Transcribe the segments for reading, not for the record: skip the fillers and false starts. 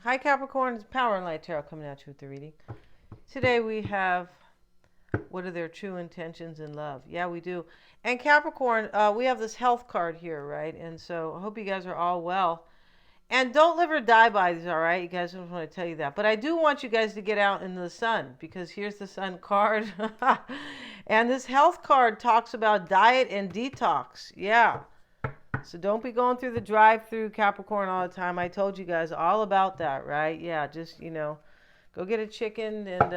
Hi Capricorn, it's Power and Light Tarot coming at you with the reading. Today we have, what are their true intentions in love? Yeah, we do. And Capricorn, we have this health card here, right? And so I hope you guys are all well. And don't live or die by these, all right? You guys, I just want to tell you that. But I do want you guys to get out into the sun, because here's the sun card. And this health card talks about diet and detox. Yeah. So don't be going through the drive-through Capricorn all the time. I told you guys all about that, right? Yeah, just go get a chicken, and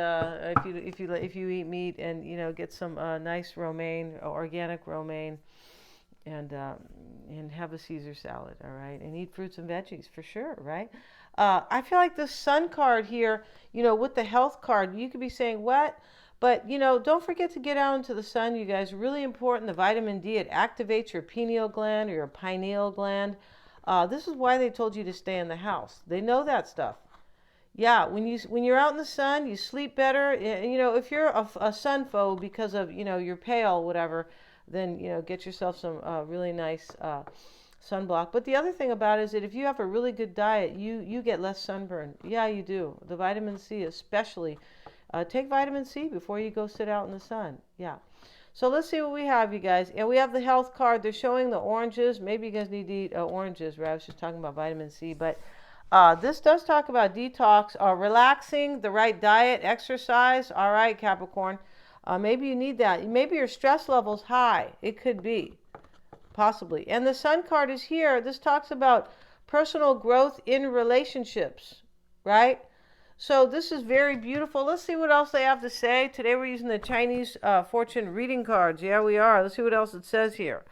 if you eat meat, and get some nice romaine, organic romaine, and have a Caesar salad, all right, and eat fruits and veggies for sure, right? I feel like the sun card here, with the health card, you could be saying what? But, don't forget to get out into the sun, you guys. Really important, the vitamin D. It activates your pineal gland or your pineal gland. This is why they told you to stay in the house. They know that stuff. Yeah, when you're out in the sun, you sleep better. And, if you're a sun phobe because of, you're pale, whatever, then, get yourself some really nice sunblock. But the other thing about it is that if you have a really good diet, you get less sunburn. Yeah, you do. The vitamin C especially. Take vitamin C before you go sit out in the sun. Yeah. So let's see what we have, you guys. And we have the health card. They're showing the oranges. Maybe you guys need to eat oranges, right? I was just talking about vitamin C. But this does talk about detox, relaxing, the right diet, exercise. All right, Capricorn. Maybe you need that. Maybe your stress level's high. It could be. Possibly. And the sun card is here. This talks about personal growth in relationships, right? So this is very beautiful. Let's see what else they have to say. Today we're using the Chinese fortune reading cards. Yeah, we are. Let's see what else it says here.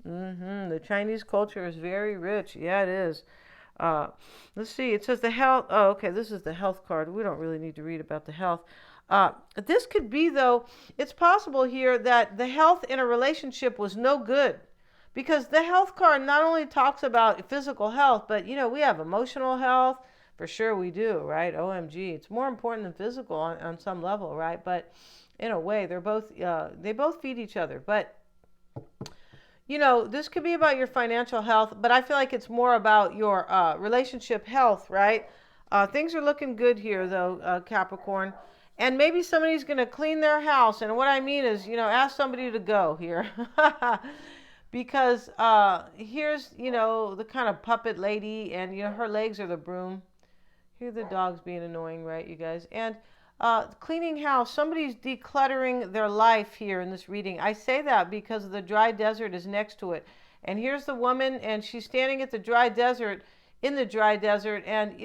The Chinese culture is very rich. Yeah, it is. Let's see. It says the health. Oh, okay. This is the health card. We don't really need to read about the health. This could be, though, it's possible here that the health in a relationship was no good. Because the health card not only talks about physical health, but, we have emotional health. For sure we do, right? OMG. It's more important than physical on some level, right? But in a way, they both feed each other. But, this could be about your financial health, but I feel like it's more about your relationship health, right? Things are looking good here, though, Capricorn. And maybe somebody's going to clean their house. And what I mean is, ask somebody to go here. Because here's, the kind of puppet lady, and, her legs are the broom. Here the dog's being annoying, right, you guys? And cleaning house. Somebody's decluttering their life here in this reading. I say that because the dry desert is next to it. And here's the woman, and she's standing at the dry desert, in the dry desert, and,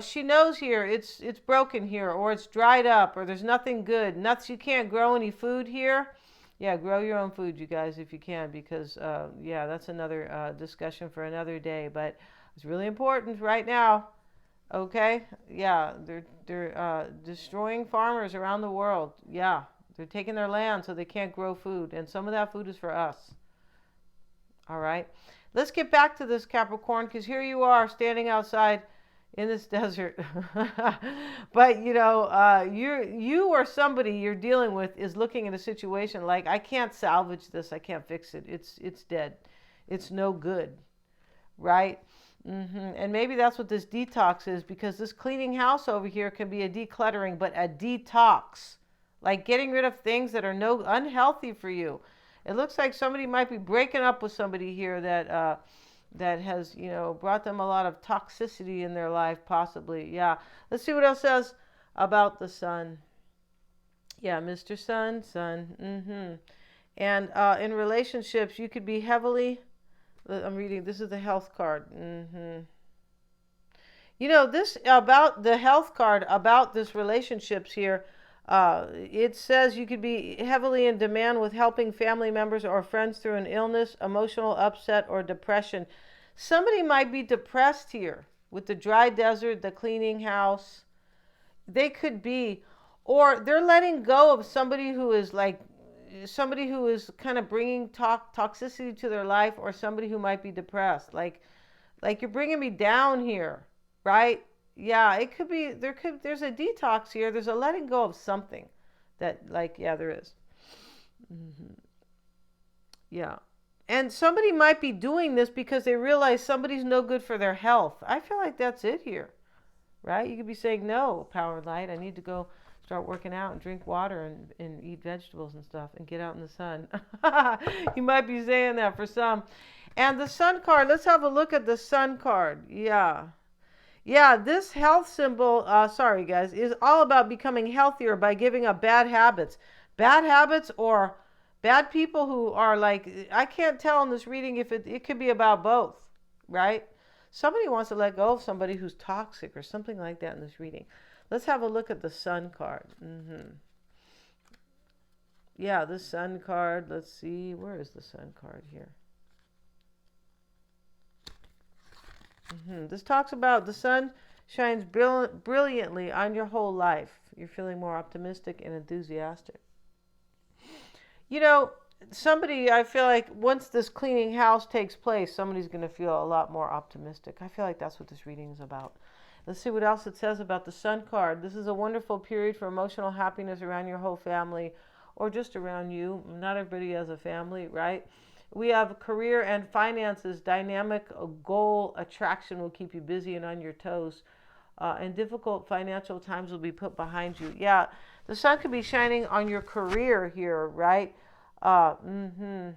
she knows here it's broken here, or it's dried up, or there's nothing good. You can't grow any food here. Yeah, grow your own food, you guys, if you can, because, yeah, that's another discussion for another day. But it's really important right now. Okay, yeah, they're destroying farmers around the world. Yeah, they're taking their land so they can't grow food, and some of that food is for us. All right, let's get back to this, Capricorn, because here you are standing outside in this desert. But you or somebody you're dealing with is looking at a situation like, I can't salvage this, I can't fix it. It's dead. It's no good, right? And maybe that's what this detox is, because this cleaning house over here can be a decluttering, but a detox, like getting rid of things that are no unhealthy for you. It looks like somebody might be breaking up with somebody here that has, brought them a lot of toxicity in their life, possibly. Yeah. Let's see what else says about the sun. Yeah, Mr. Sun. And in relationships, you could be heavily... I'm reading, this is the health card. This about the health card, about this relationships here, it says you could be heavily in demand with helping family members or friends through an illness, emotional upset, or depression. Somebody might be depressed here with the dry desert, the cleaning house. They could be, or they're letting go of somebody who is kind of bringing toxicity to their life, or somebody who might be depressed. Like you're bringing me down here, right? Yeah, it could be, there's a detox here. There's a letting go of something that, yeah, there is. Yeah. And somebody might be doing this because they realize somebody's no good for their health. I feel like that's it here. right? You could be saying, no, power and light, I need to go start working out and drink water and eat vegetables and stuff and get out in the sun. You might be saying that for some. And the sun card, let's have a look at the sun card. Yeah. Yeah, this health symbol, sorry guys, is all about becoming healthier by giving up bad habits. Bad habits or bad people who are like, I can't tell in this reading if it could be about both, right? Somebody wants to let go of somebody who's toxic or something like that in this reading. Let's have a look at the sun card. Yeah, the sun card. Let's see. Where is the sun card here? This talks about the sun shines brilliantly on your whole life. You're feeling more optimistic and enthusiastic. You know, somebody, I feel like once this cleaning house takes place, somebody's going to feel a lot more optimistic. I feel like that's what this reading is about. Let's see what else it says about the sun card. This is a wonderful period for emotional happiness around your whole family or just around you. Not everybody has a family, right? We have career and finances. Dynamic goal attraction will keep you busy and on your toes. And difficult financial times will be put behind you. Yeah, the sun could be shining on your career here, right? And,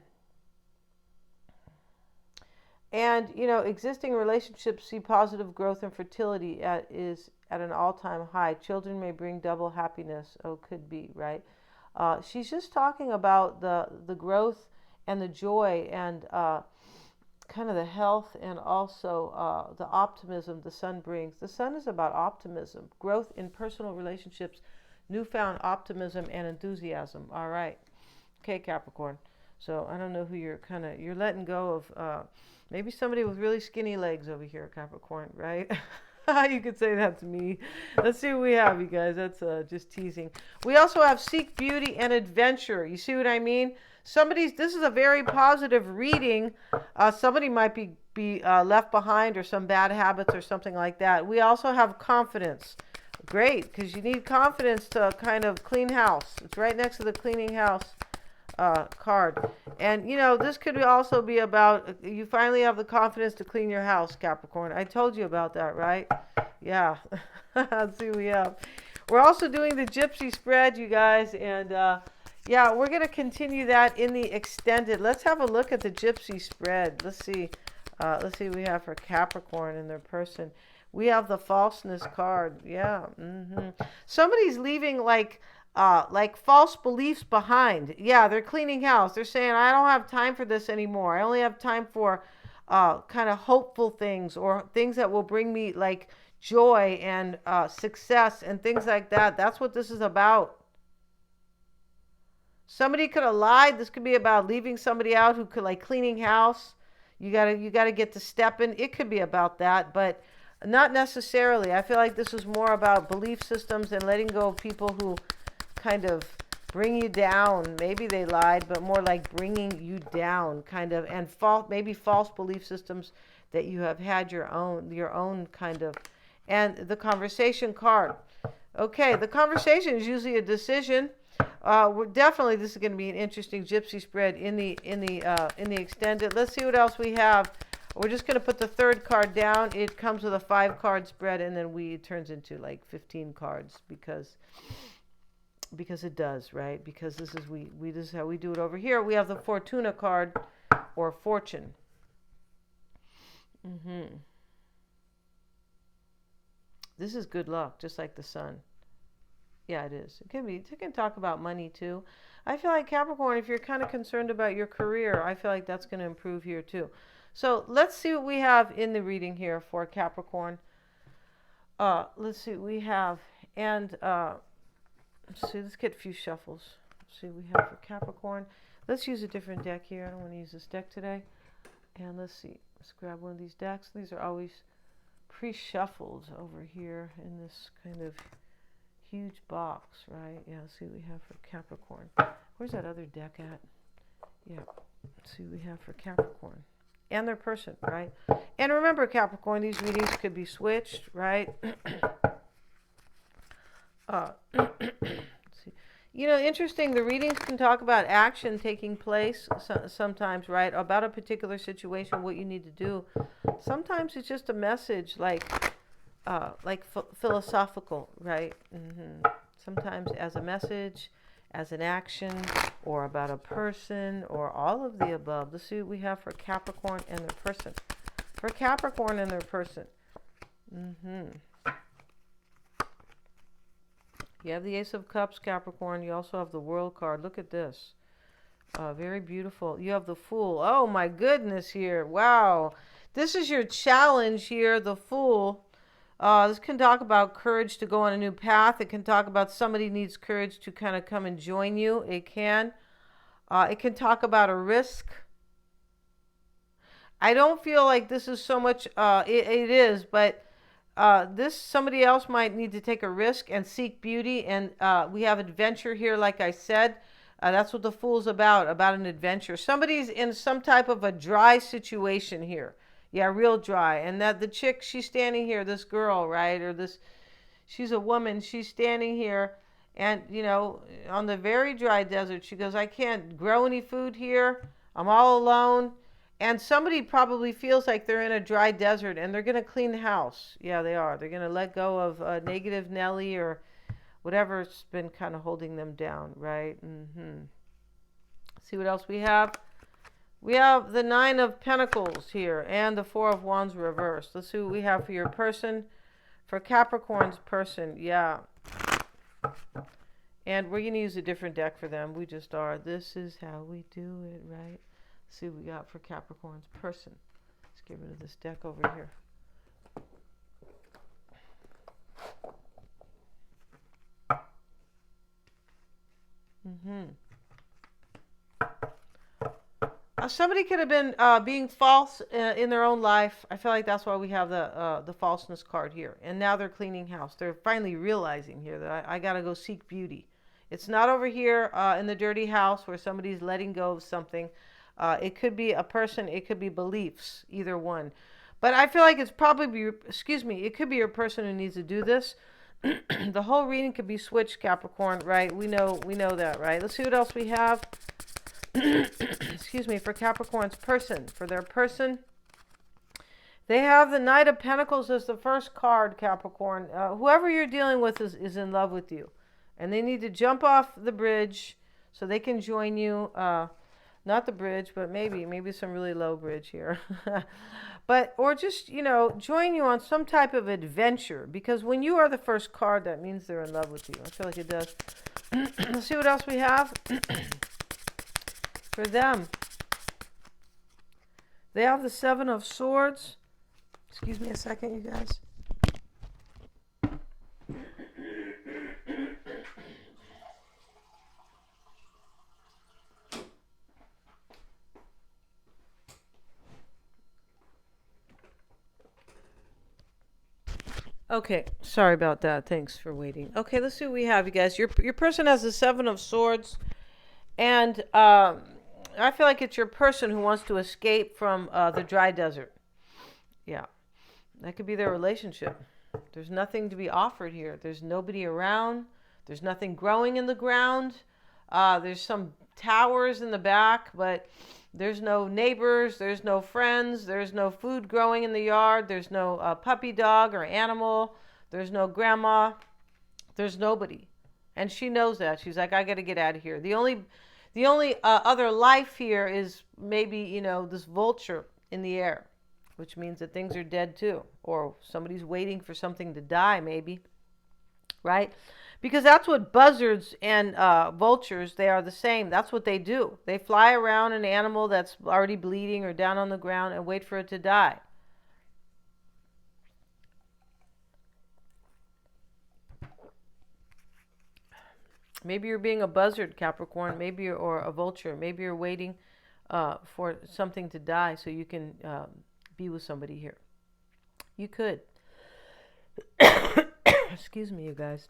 you know, existing relationships see positive growth and fertility is at an all-time high. Children may bring double happiness. Oh, could be, right? She's just talking about the growth and the joy and kind of the health and also the optimism the sun brings. The sun is about optimism, growth in personal relationships, newfound optimism and enthusiasm. All right. Okay, Capricorn. So I don't know who you're letting go of. Maybe somebody with really skinny legs over here, Capricorn, right? You could say that to me. Let's see what we have, you guys. That's just teasing. We also have seek beauty and adventure. You see what I mean? This is a very positive reading. Somebody might be left behind or some bad habits or something like that. We also have confidence. Great, because you need confidence to kind of clean house. It's right next to the cleaning house card. And, you know, this could also be about you finally have the confidence to clean your house, Capricorn. I told you about that, right? Yeah. Let's see what we have. We're also doing the gypsy spread, you guys. And, yeah, we're going to continue that in the extended. Let's have a look at the gypsy spread. Let's see. Let's see what we have for Capricorn and their person. We have the falseness card. Yeah. Somebody's leaving like false beliefs behind. Yeah, they're cleaning house. They're saying, I don't have time for this anymore. I only have time for kind of hopeful things or things that will bring me like joy and success and things like that. That's what this is about. Somebody could have lied. This could be about leaving somebody out who could like cleaning house. You gotta get to stepping. It could be about that, but not necessarily. I feel like this is more about belief systems and letting go of people who kind of bring you down. Maybe they lied, but more like bringing you down, kind of, and maybe false belief systems that you have had your own kind of. And the conversation card. Okay, the conversation is usually a decision. Definitely this is going to be an interesting gypsy spread in the extended. Let's see what else we have. We're just going to put the third card down. It comes with a 5-card spread, and then it turns into like 15 cards because it does, right? Because this is how we do it over here. We have the Fortuna card or fortune. This is good luck, just like the sun. Yeah, it is. It can talk about money too. I feel like Capricorn, if you're kind of concerned about your career, I feel like that's going to improve here too. So let's see what we have in the reading here for Capricorn. Let's see what we have. And let's get a few shuffles. Let's see what we have for Capricorn. Let's use a different deck here. I don't want to use this deck today. And let's see. Let's grab one of these decks. These are always pre-shuffled over here in this kind of huge box, right? Yeah, let's see what we have for Capricorn. Where's that other deck at? Yeah, let's see what we have for Capricorn. And their person, right? And remember, Capricorn, these readings could be switched, right? You know, interesting, the readings can talk about action taking place sometimes, right? About a particular situation, what you need to do. Sometimes it's just a message like, like philosophical, right? Sometimes as a message, as an action, or about a person, or all of the above. Let's see what we have for Capricorn and their person. For Capricorn and their person. You have the Ace of Cups, Capricorn. You also have the World card. Look at this. Very beautiful. You have the Fool. Oh my goodness here. Wow. This is your challenge here, the Fool. This can talk about courage to go on a new path. It can talk about somebody needs courage to kind of come and join you. It can. It can talk about a risk. I don't feel like this is so much, it is, but this somebody else might need to take a risk and seek beauty. And we have adventure here, like I said. That's what the Fool's about an adventure. Somebody's in some type of a dry situation here. Yeah, real dry. And that the chick, she's standing here, this girl, right? Or this, she's a woman, she's standing here and, you know, on the very dry desert. She goes, I can't grow any food here. I'm all alone. And somebody probably feels like they're in a dry desert and they're going to clean the house. Yeah, they are. They're going to let go of negative Nelly or whatever's been kind of holding them down, right? See what else we have? We have the Nine of Pentacles here and the Four of Wands reversed. Let's see what we have for your person. For Capricorn's person, yeah. And we're going to use a different deck for them. We just are. This is how we do it, right? Let's see what we got for Capricorn's person. Let's get rid of this deck over here. Somebody could have been being false in their own life. I feel like that's why we have the falseness card here. And now they're cleaning house. They're finally realizing here that I got to go seek beauty. It's not over here in the dirty house where somebody's letting go of something. It could be a person. It could be beliefs. Either one. But I feel like it's probably, it could be your person who needs to do this. The whole reading could be switched, Capricorn, right? We know that, right? Let's see what else we have. For Capricorn's person. For their person, they have the Knight of Pentacles as the first card, Capricorn. Whoever you're dealing with is in love with you. And they need to jump off the bridge so they can join you. Not the bridge, but maybe some really low bridge here. Or just, join you on some type of adventure. Because when you are the first card, that means they're in love with you. I feel like it does. Let's see what else we have. For them, they have the Seven of Swords. Excuse me a second, you guys. Okay, sorry about that. Thanks for waiting. Okay, let's see what we have, you guys. Your person has the Seven of Swords, and I feel like it's your person who wants to escape from the dry desert. Yeah, that could be their relationship. There's nothing to be offered here. There's nobody around. There's nothing growing in the ground. There's some towers in the back, but there's no neighbors. There's no friends. There's no food growing in the yard. There's no puppy dog or animal. There's no grandma. There's nobody. And she knows that. She's like, I got to get out of here. The only other life here is maybe, this vulture in the air, which means that things are dead too. Or somebody's waiting for something to die, maybe. Right? Because that's what buzzards and vultures, they are the same. That's what they do. They fly around an animal that's already bleeding or down on the ground and wait for it to die. Maybe you're being a buzzard, Capricorn, or a vulture. Maybe you're waiting for something to die so you can be with somebody here. You could. Excuse me, you guys.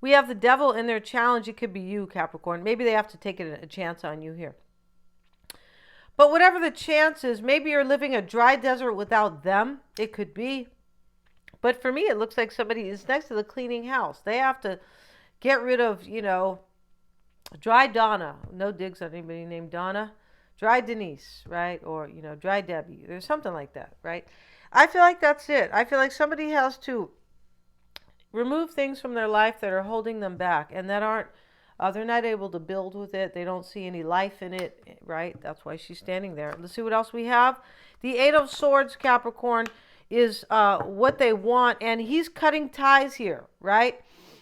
We have the Devil in their challenge. It could be you, Capricorn. Maybe they have to take a chance on you here. But whatever the chance is, maybe you're living a dry desert without them. It could be. But for me, it looks like somebody is next to the cleaning house. They have to get rid of, dry Donna. No digs on anybody named Donna. Dry Denise, right? Or, dry Debbie. There's something like that, right? I feel like that's it. I feel like somebody has to remove things from their life that are holding them back and that aren't, they're not able to build with it. They don't see any life in it, right? That's why she's standing there. Let's see what else we have. The Eight of Swords, Capricorn, is what they want, and he's cutting ties here, right?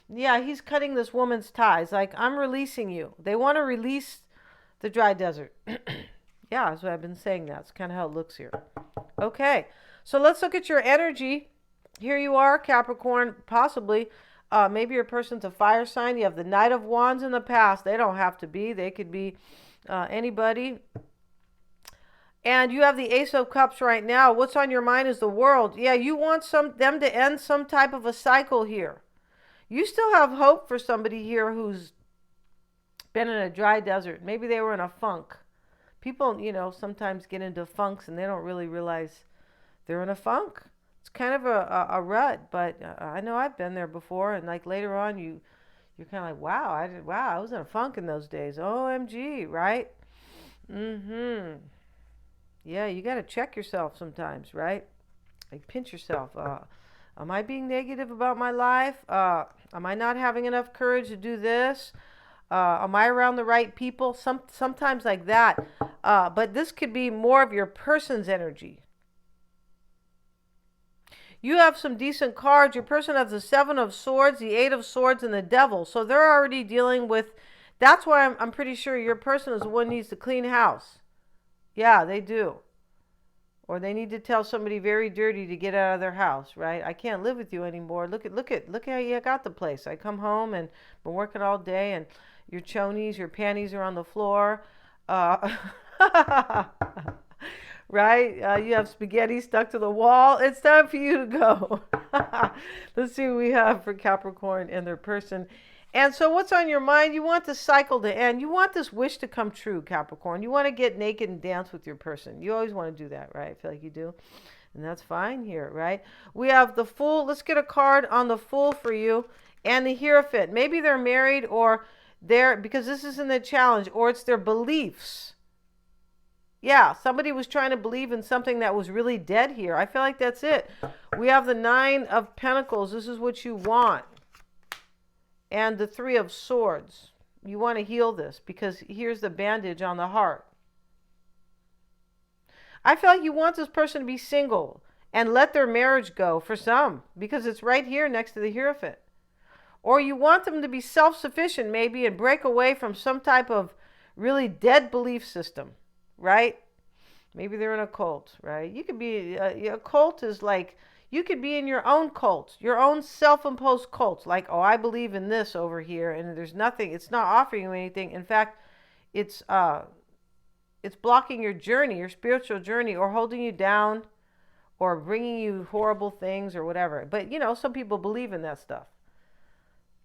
Yeah, he's cutting this woman's ties. Like, I'm releasing you. They want to release the dry desert. Yeah, that's what I've been saying. That's kind of how it looks here. Okay, so let's look at your energy. Here you are, Capricorn, possibly. Maybe your person's a fire sign. You have the Knight of Wands in the past. They don't have to be. They could be anybody. And you have the Ace of Cups right now. What's on your mind is the world. Yeah, you want them to end some type of a cycle here. You still have hope for somebody here who's been in a dry desert. Maybe they were in a funk. People, sometimes get into funks and they don't really realize they're in a funk. It's kind of a rut, but I know I've been there before. And like later on, you're kind of like, wow, I was in a funk in those days. OMG, right? Mm-hmm. Yeah, you got to check yourself sometimes, right? Like pinch yourself. Am I being negative about my life? Am I not having enough courage to do this? Am I around the right people? Sometimes like that. But this could be more of your person's energy. You have some decent cards. Your person has the Seven of Swords, the Eight of Swords, and the Devil. So they're already dealing with. That's why I'm pretty sure your person is the one who needs to clean house. Yeah, they do. Or they need to tell somebody very dirty to get out of their house, right? I can't live with you anymore. Look how you got the place. I come home and been working all day, and your chonies, your panties are on the floor. Right? You have spaghetti stuck to the wall. It's time for you to go. Let's see what we have for Capricorn and their person. And so what's on your mind? You want the cycle to end. You want this wish to come true, Capricorn. You want to get naked and dance with your person. You always want to do that, right? I feel like you do. And that's fine here, right? We have the Fool. Let's get a card on the Fool for you. And the Hierophant. Maybe they're married or because this isn't a challenge, or it's their beliefs. Yeah, somebody was trying to believe in something that was really dead here. I feel like that's it. We have the Nine of Pentacles. This is what you want. And the Three of Swords. You want to heal this because here's the bandage on the heart. I feel like you want this person to be single and let their marriage go for some because it's right here next to the Hierophant. Or you want them to be self-sufficient maybe and break away from some type of really dead belief system, right? Maybe they're in a cult, right? You could be, a cult is like, you could be in your own cult, your own self-imposed cult. Like, oh, I believe in this over here, and there's nothing. It's not offering you anything. In fact, it's blocking your journey, your spiritual journey, or holding you down, or bringing you horrible things, or whatever. But some people believe in that stuff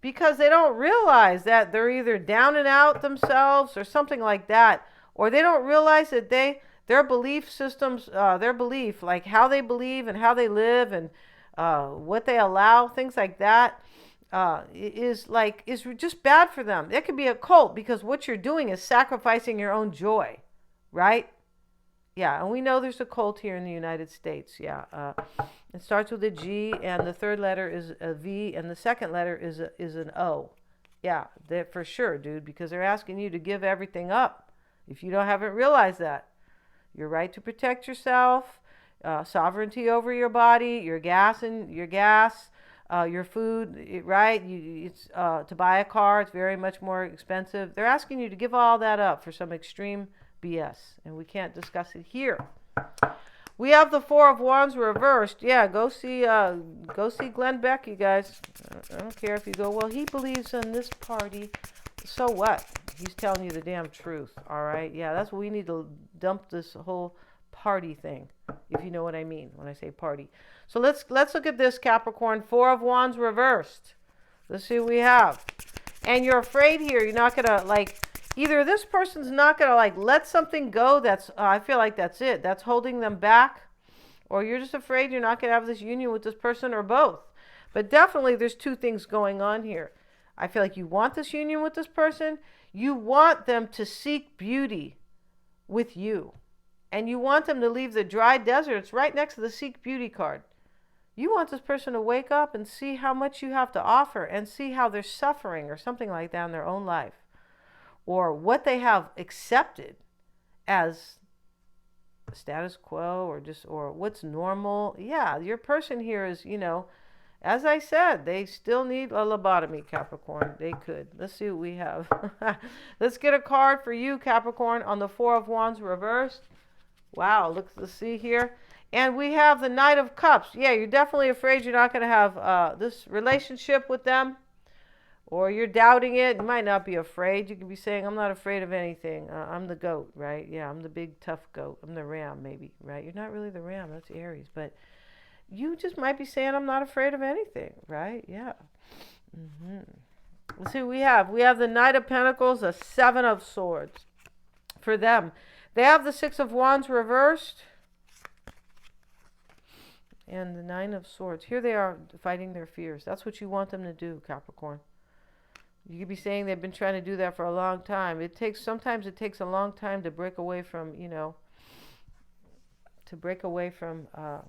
because they don't realize that they're either down and out themselves or something like that, or they don't realize that their belief systems, their belief, like how they believe and how they live and what they allow, things like that, is just bad for them. It could be a cult because what you're doing is sacrificing your own joy, right? Yeah, and we know there's a cult here in the United States. Yeah, it starts with a G, and the third letter is a V, and the second letter is an O. Yeah, for sure, dude, because they're asking you to give everything up. If you haven't realized that. Your right to protect yourself, sovereignty over your body, your food, right? It's to buy a car, it's very much more expensive. They're asking you to give all that up for some extreme BS, and we can't discuss it here. We have the Four of Wands reversed. Yeah, go see Glenn Beck, you guys. I don't care if you go, well, he believes in this party. So what? He's telling you the damn truth, all right? Yeah, that's what we need to dump this whole party thing, if you know what I mean when I say party. So let's look at this, Capricorn. Four of Wands reversed. Let's see what we have. And you're afraid here. You're not going to, either this person's not going to, let something go that's, I feel like that's it. That's holding them back. Or you're just afraid you're not going to have this union with this person, or both. But definitely there's two things going on here. I feel like you want this union with this person. You want them to seek beauty with you. and you want them to leave the dry desert. It's right next to the Seek Beauty card. You want this person to wake up and see how much you have to offer and see how they're suffering or something like that in their own life, or what they have accepted as status quo, or what's normal. Yeah, your person here is, as I said, they still need a lobotomy, Capricorn. They could. Let's see what we have. Let's get a card for you, Capricorn, on the Four of Wands reversed. Wow, let's see here. And we have the Knight of Cups. Yeah, you're definitely afraid you're not going to have this relationship with them, or you're doubting it. You might not be afraid. You could be saying, I'm not afraid of anything. I'm the goat, right? Yeah, I'm the big tough goat. I'm the ram, maybe, right? You're not really the ram. That's Aries. But you just might be saying, I'm not afraid of anything, right? Yeah. Let's see what we have. We have the Knight of Pentacles, a Seven of Swords. For them, they have the Six of Wands reversed, and the Nine of Swords. Here they are fighting their fears. That's what you want them to do, Capricorn. You could be saying they've been trying to do that for a long time. Sometimes it takes a long time to break away from, a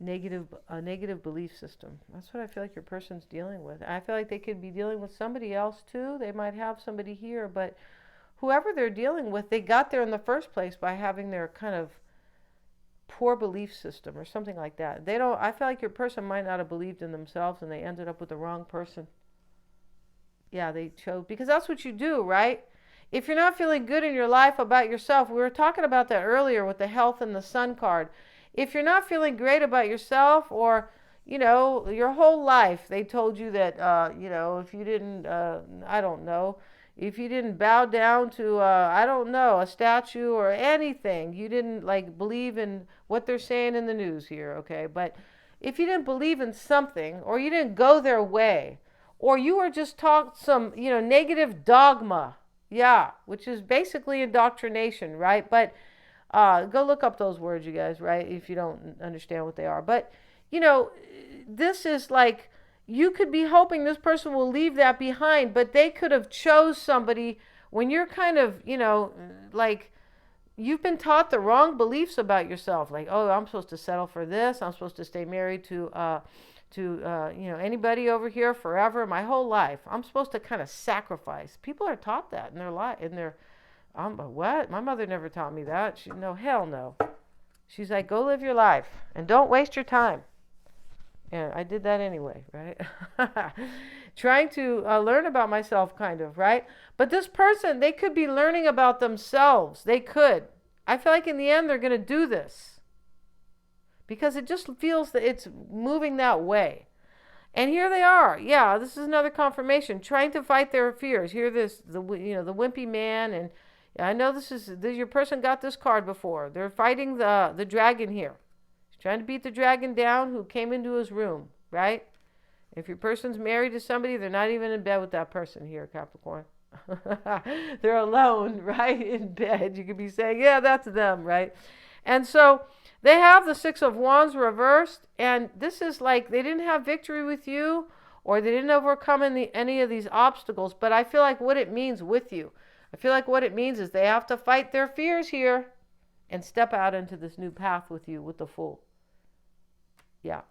negative belief system. That's what I feel like your person's dealing with. I feel like they could be dealing with somebody else too. They might have somebody here, but whoever they're dealing with, they got there in the first place by having their kind of poor belief system or something like that. I feel like your person might not have believed in themselves and they ended up with the wrong person. Yeah, they chose, because that's what you do, right? If you're not feeling good in your life about yourself, we were talking about that earlier with the health and the sun card. If you're not feeling great about yourself, or, your whole life, they told you that, if you didn't, I don't know, if you didn't bow down to, I don't know, a statue or anything, you didn't believe in what they're saying in the news here, okay? But if you didn't believe in something, or you didn't go their way, or you were just taught some, negative dogma, yeah, which is basically indoctrination, right? But go look up those words, you guys, right? If you don't understand what they are. But, this is you could be hoping this person will leave that behind, but they could have chose somebody when you're kind of, you've been taught the wrong beliefs about yourself. Oh, I'm supposed to settle for this. I'm supposed to stay married to anybody over here forever, my whole life. I'm supposed to kind of sacrifice. People are taught that in their life, what? My mother never taught me that. Hell no. She's like, go live your life and don't waste your time. And I did that anyway, right? Trying to learn about myself, kind of, right? But this person, they could be learning about themselves. They could. I feel like in the end, they're going to do this, because it just feels that it's moving that way. And here they are. Yeah, this is another confirmation, trying to fight their fears. Here, the wimpy man, and I know your person got this card before. They're fighting the dragon here. Trying to beat the dragon down who came into his room, right? If your person's married to somebody, they're not even in bed with that person here, Capricorn. They're alone, right, in bed. You could be saying, yeah, that's them, right? And so they have the Six of Wands reversed, and this is they didn't have victory with you, or they didn't overcome any of these obstacles, but I feel like what it means with you, I feel like what it means is they have to fight their fears here and step out into this new path with you, with the Fool. Yeah.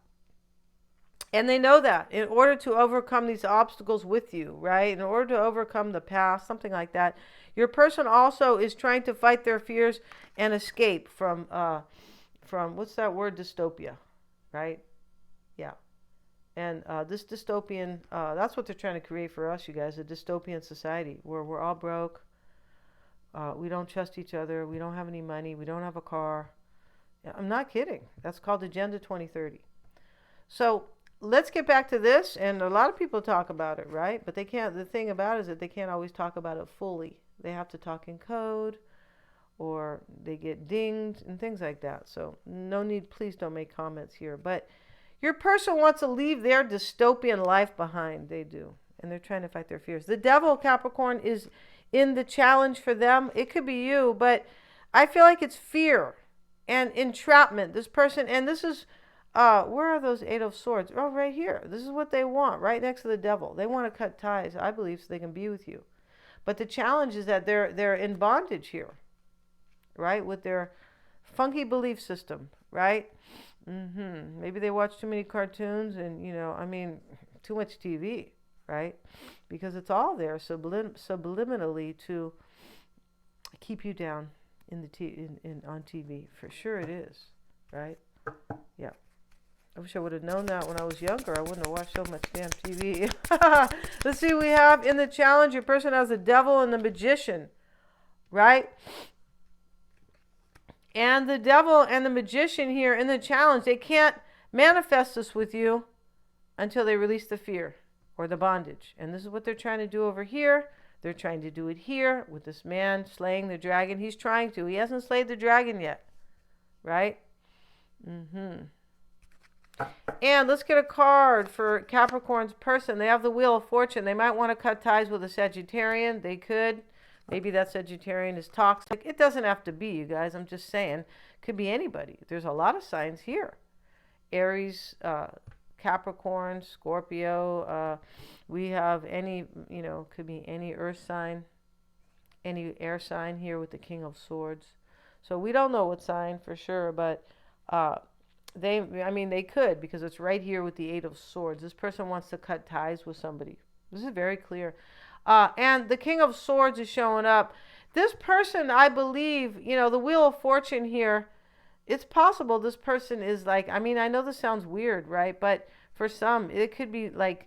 And they know that in order to overcome these obstacles with you, right? In order to overcome the past, something like that, your person also is trying to fight their fears and escape from what's that word? Dystopia, right? Yeah. And this dystopian, that's what they're trying to create for us, you guys, a dystopian society where we're all broke. We don't trust each other. We don't have any money. We don't have a car. I'm not kidding. That's called Agenda 2030. So let's get back to this. And a lot of people talk about it, right? But they can't. The thing about it is that they can't always talk about it fully. They have to talk in code, or they get dinged and things like that. So no need. Please don't make comments here. But your person wants to leave their dystopian life behind. They do. And they're trying to fight their fears. The Devil, Capricorn, is in the challenge for them. It could be you, but I feel like it's fear and entrapment. This person, and this is, where are those Eight of Swords? Oh, right here. This is what they want, right next to the Devil. They want to cut ties, I believe, so they can be with you. But the challenge is that they're in bondage here. right? With their funky belief system, right? Maybe they watch too many cartoons and, I mean, too much TV, right? Because it's all there subliminally to keep you down in the on TV. For sure it is, right? Yeah. I wish I would have known that when I was younger. I wouldn't have watched so much damn TV. Let's see, we have in the challenge, your person has the devil and the magician, right? And the devil and the magician here in the challenge, they can't manifest this with you until they release the fear or the bondage. And this is what they're trying to do over here. They're trying to do it here with this man slaying the dragon. He's trying to. He hasn't slayed the dragon yet, right? And let's get a card for Capricorn's person. They have the Wheel of Fortune. They might want to cut ties with a Sagittarian. They could. Maybe that Sagittarian is toxic. It doesn't have to be, you guys. I'm just saying. Could be anybody. There's a lot of signs here. Aries, Capricorn, Scorpio. We have any, could be any earth sign, any air sign here with the King of Swords. So we don't know what sign for sure, but they could, because it's right here with the Eight of Swords. This person wants to cut ties with somebody. This is very clear. And the King of Swords is showing up. This person, I believe, the Wheel of Fortune here, it's possible this person is like, I know this sounds weird, right? But for some, it could be like,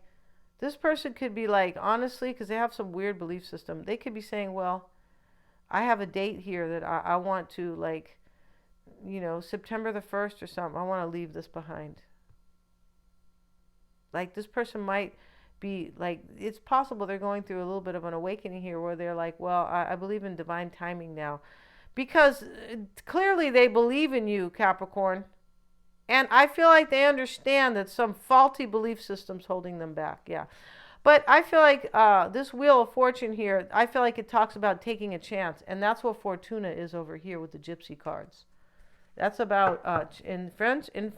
this person could be like, honestly, because they have some weird belief system, they could be saying, well, I have a date here that I want to, like, September the 1st or something, I want to leave this behind. Like, this person might be like, it's possible they're going through a little bit of an awakening here where they're like, well, I believe in divine timing now. Because clearly they believe in you, Capricorn. And I feel like they understand that some faulty belief system's holding them back. Yeah. But I feel like this Wheel of Fortune here, I feel like it talks about taking a chance. And that's what Fortuna is over here with the Gypsy cards. That's about, in French, they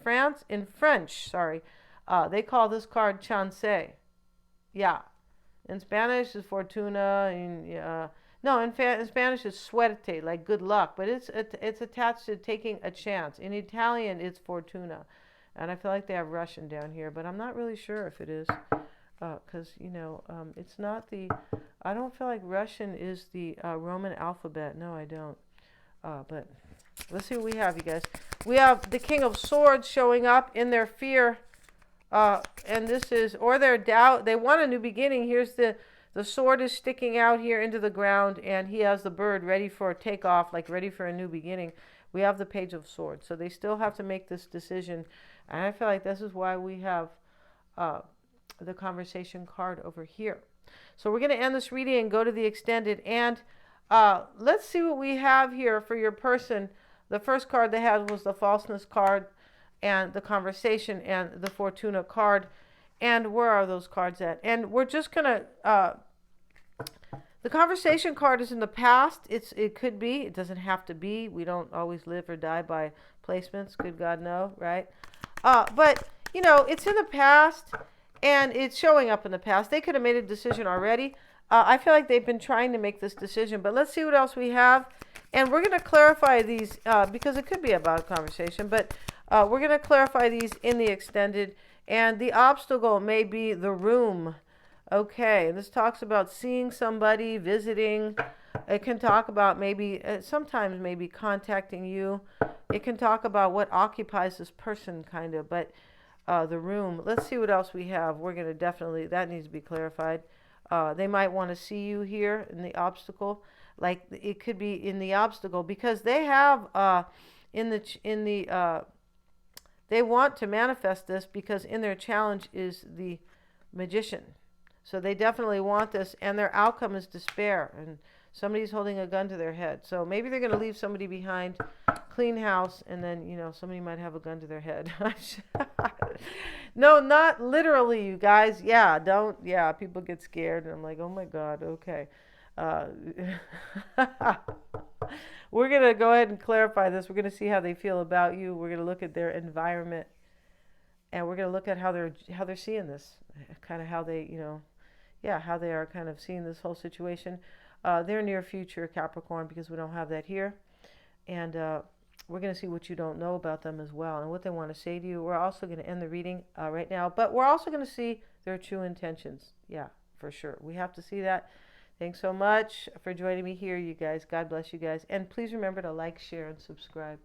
call this card chance. Yeah. In Spanish, it's Fortuna. In Spanish, it's suerte, like good luck. But it's attached to taking a chance. In Italian, it's Fortuna. And I feel like they have Russian down here. But I'm not really sure if it is. Because, it's not the... I don't feel like Russian is the Roman alphabet. No, I don't. But let's see what we have, you guys. We have the King of Swords showing up in their fear. And this is, or their doubt. They want a new beginning. Here's the sword is sticking out here into the ground, and he has the bird ready for a takeoff, like ready for a new beginning. We have the Page of Swords. So they still have to make this decision. And I feel like this is why we have the conversation card over here. So we're going to end this reading and go to the extended. And let's see what we have here for your person. The first card they had was the Falseness card, and the Conversation, and the Fortuna card. And where are those cards at? And we're just going to... the Conversation card is in the past. It could be. It doesn't have to be. We don't always live or die by placements. Good God, no, right? But, it's in the past, and it's showing up in the past. They could have made a decision already. I feel like they've been trying to make this decision. But let's see what else we have. And we're going to clarify these because it could be about a conversation. But we're going to clarify these in the extended. And the obstacle may be the room. Okay, this talks about seeing somebody, visiting. It can talk about maybe, sometimes maybe contacting you. It can talk about what occupies this person, kind of. But the room, let's see what else we have. We're going to definitely, that needs to be clarified. They might want to see you here in the obstacle. Like, it could be in the obstacle because they have they want to manifest this because in their challenge is the Magician. So they definitely want this, and their outcome is despair, and somebody's holding a gun to their head. So maybe they're going to leave somebody behind, clean house, and then, somebody might have a gun to their head. No, not literally, you guys. Yeah, people get scared, and I'm like, oh my God, okay. We're going to go ahead and clarify this. We're going to see how they feel about you. We're going to look at their environment, and we're going to look at how they're seeing this, kind of how they, how they are kind of seeing this whole situation. Their near future, Capricorn, because we don't have that here. And we're going to see what you don't know about them as well and what they want to say to you. We're also going to end the reading right now, but we're also going to see their true intentions. Yeah, for sure. We have to see that. Thanks so much for joining me here, you guys. God bless you guys. And please remember to like, share, and subscribe.